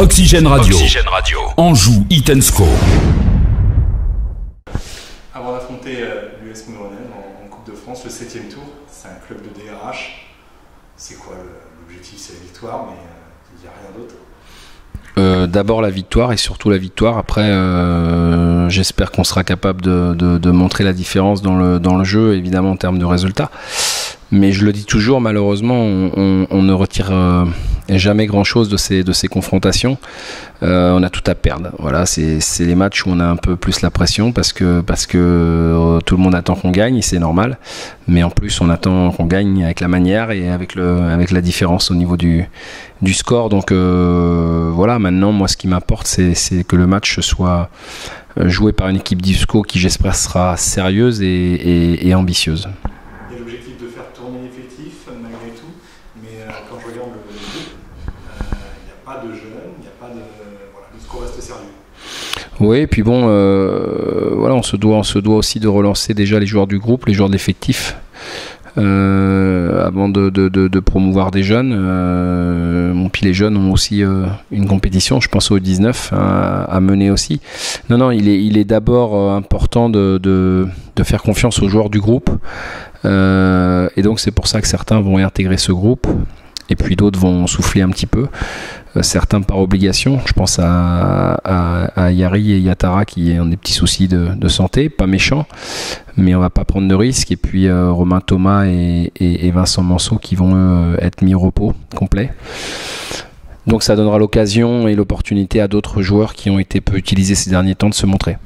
Oxygène Radio. Anjou Hit & Score. Avant d'affronter l'US Moulironèse en Coupe de France, le 7e tour, c'est un club de DRH. C'est quoi l'objectif? C'est la victoire, mais il n'y a rien d'autre. D'abord la victoire et surtout la victoire. Après, j'espère qu'on sera capable de montrer la différence dans le jeu, évidemment en termes de résultats. Mais je le dis toujours, malheureusement, on ne retire jamais grand-chose de ces confrontations. On a tout à perdre. Voilà, c'est les matchs où on a un peu plus la pression parce que tout le monde attend qu'on gagne et c'est normal. Mais en plus, on attend qu'on gagne avec la manière et avec la différence au niveau du score. Donc voilà, maintenant, moi, ce qui m'importe, c'est que le match soit joué par une équipe d'IFSCO qui, j'espère, sera sérieuse et ambitieuse. Oui, et puis bon, voilà, on se doit aussi de relancer déjà les joueurs du groupe, les joueurs de l'effectif, avant de promouvoir des jeunes. Puis les jeunes ont aussi une compétition, je pense aux 19 à mener aussi. Non, il est d'abord important de faire confiance aux joueurs du groupe, et donc c'est pour ça que certains vont intégrer ce groupe. Et puis d'autres vont souffler un petit peu, certains par obligation. Je pense à Yari et Yatara qui ont des petits soucis de santé, pas méchants, mais on va pas prendre de risques. Et puis Romain Thomas et Vincent Manceau qui vont être mis au repos complet. Donc ça donnera l'occasion et l'opportunité à d'autres joueurs qui ont été peu utilisés ces derniers temps de se montrer.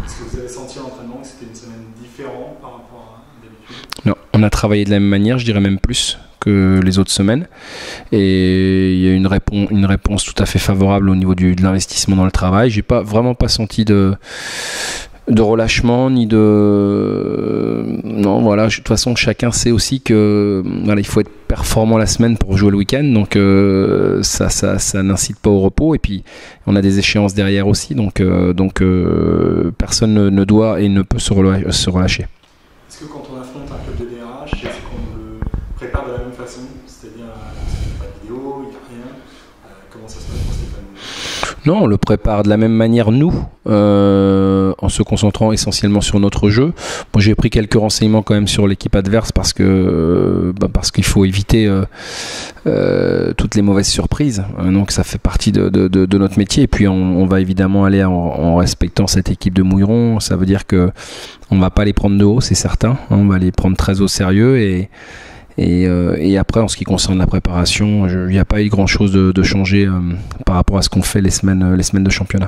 Est-ce que vous avez senti à l'entraînement que c'était une semaine différente par rapport à d'habitude? Non, on a travaillé de la même manière, je dirais même plus que les autres semaines, et il y a une réponse tout à fait favorable au niveau de l'investissement dans le travail. J'ai vraiment pas senti de relâchement ni non, voilà, de toute façon chacun sait aussi que voilà, il faut être performant la semaine pour jouer le week-end, donc ça n'incite pas au repos, et puis on a des échéances derrière aussi, donc personne ne doit et ne peut se relâcher. Est-ce que quand on affronte un club de DRH, est-ce qu'on le prépare de la même façon? C'est-à-dire, il n'y a pas de vidéo, il n'y a rien. Comment ça se passe pour Stéphane? Non, on le prépare de la même manière, nous, en se concentrant essentiellement sur notre jeu. Bon, j'ai pris quelques renseignements quand même sur l'équipe adverse parce qu'il faut éviter toutes les mauvaises surprises. Donc ça fait partie de notre métier. Et puis on va évidemment aller en respectant cette équipe de Mouilleron. Ça veut dire que on va pas les prendre de haut, c'est certain. On va les prendre très au sérieux et après, en ce qui concerne la préparation, il n'y a pas eu grand-chose de changé par rapport à ce qu'on fait les semaines de championnat.